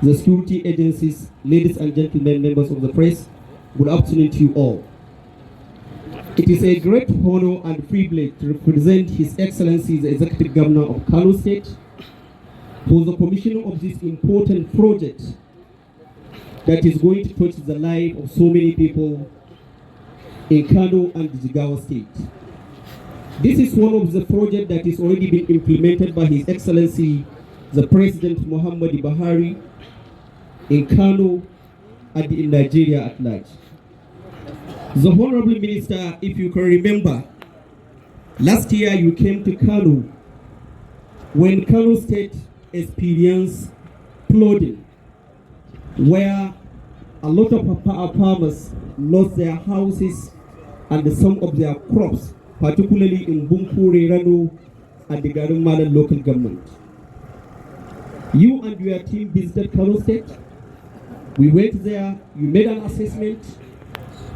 the security agencies, ladies and gentlemen, members of the press, good afternoon to you all. It is a great honor and privilege to represent His Excellency the Executive Governor of Kano State for the commissioning of this important project that is going to touch the life of so many people in Kano and Jigawa State. This is one of the projects that is already been implemented by His Excellency the President Muhammad Buhari in Kano and in Nigeria at large. The Honorable Minister, if you can remember, last year you came to Kano when Kano State experienced flooding, where a lot of our farmers lost their houses and some of their crops, particularly in Bunkure, Rano, and the Karamar local government. You and your team visited Kano State. We went there, you made an assessment,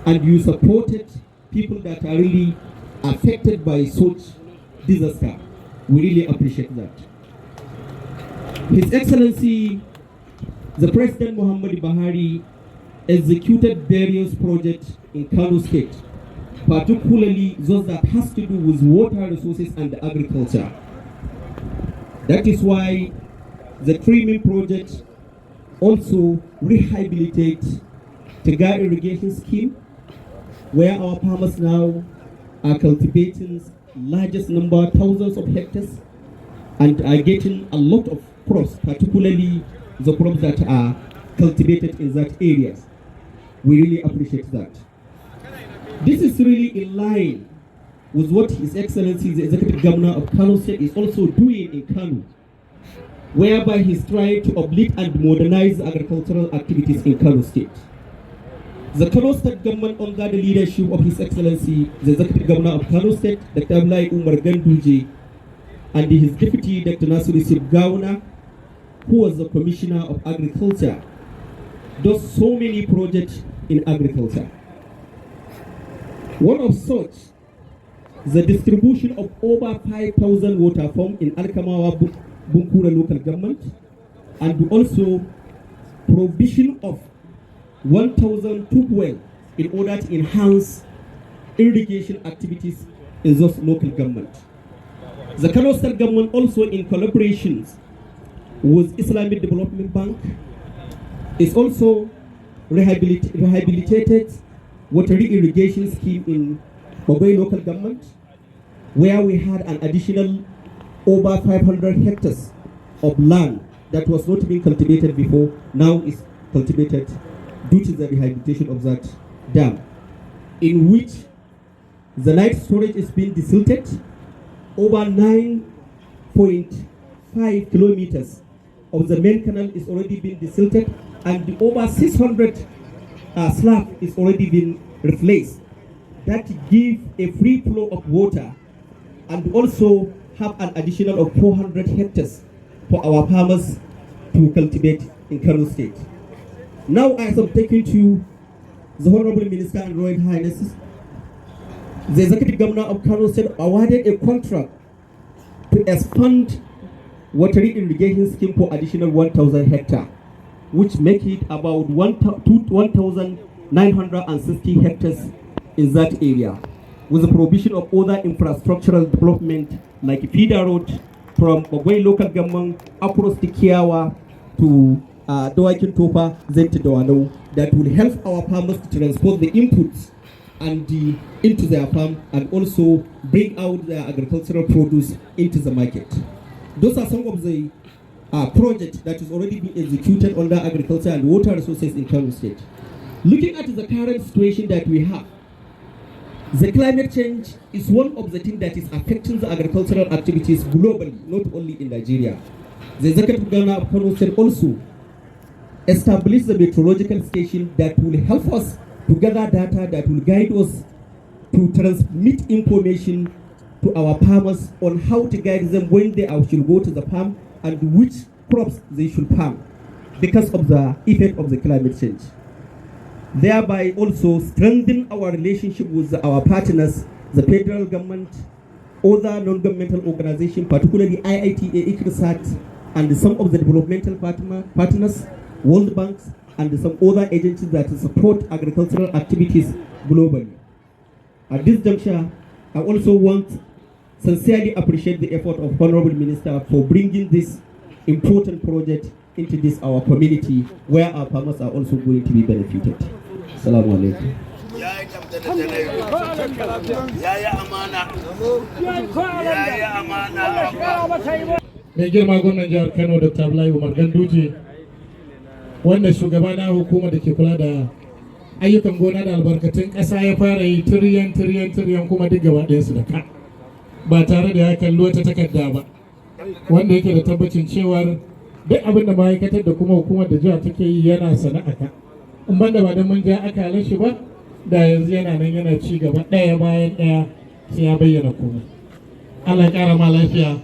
and you supported people that are really affected by such disaster. We really appreciate that. His Excellency, the President Muhammad Buhari executed various projects in Kano State, particularly those that has to do with water resources and agriculture. That is why the Trimming project also rehabilitate Tiga irrigation scheme, where our farmers now are cultivating largest number, thousands of hectares, and are getting a lot of crops, particularly the crops that are cultivated in that area. We really appreciate that. This is really in line with what His Excellency the Executive Governor of Kano State is also doing in Kano, whereby he's trying to uplift and modernize agricultural activities in Kano State. The Kano State government, under the leadership of His Excellency the Executive Governor of Kano State, Dr. Umar Ganduje, and his deputy, Dr. Gwamna, who was the Commissioner of Agriculture, does so many projects in agriculture. One of such, the distribution of over 5,000 water pumps in Alkamawa Bunkura local government, and also provision of 1,000 tube wells in order to enhance irrigation activities in those local government. The Kano State government also, in collaborations with Islamic Development Bank, is also rehabilitated water irrigation scheme in Bude local government, where we had an additional over 500 hectares of land that was not being cultivated before, now is cultivated due to the rehabilitation of that dam, in which the night storage is being desilted. Over 9.5 kilometers of the main canal is already being desilted, and over 600 slab is already been replaced. That give a free flow of water, and also have an additional of 400 hectares for our farmers to cultivate in Kano State. Now, as I'm taking to the Honorable Minister and Royal Highnesses, the Executive Governor of Kano State awarded a contract to expand water irrigation scheme for additional 1,000 hectares, which make it about 1,960 hectares in that area, with the provision of other infrastructural development like feeder road from Bude local government across the Kiawa to Dawakin Topa, then to Dawano, that will help our farmers to transport the inputs and into their farm, and also bring out their agricultural produce into the market. Those are some of the projects that is already being executed under agriculture and water resources in Kano State. Looking at the current situation that we have, the climate change is one of the things that is affecting the agricultural activities globally, not only in Nigeria. The Executive Governor of Kano State also established the meteorological station that will help us to gather data that will guide us to transmit information to our farmers on how to guide them when they should go to the farm and which crops they should farm because of the effect of the climate change. Thereby also strengthen our relationship with our partners, the federal government, other non-governmental organizations, particularly IITA, ICRISAT, and some of the developmental partners, World Bank, and some other agencies that support agricultural activities globally. At this juncture, I also want to sincerely appreciate the effort of Honorable Minister for bringing this important project into this our community, where our farmers are also going to be benefited. Assalamu alaikum. Mai girma gwamnan jihar Kano Dr. Abdullahi Umar Ganduje, wanda shugaba na hukumar da ke kula da ayyukan gona da albarkatun ƙasa ya fara yi tiriyan kuma duk gaba ɗayansu da ka, ba tare da ya kalli wata takarda ba, wanda yake da tabbacin cewar duk abin da ma'aikatar da kuma hukumar da jihar take yi yana sana'a ka. In banda ba don mun ja akalar shi ba, da yanzu yana nan yana ci gaba ɗaya bayan ɗaya sai ya bayyana komai. Allah ya ƙara ma lafiya.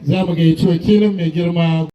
Za mu gayyaci wakilin mai girma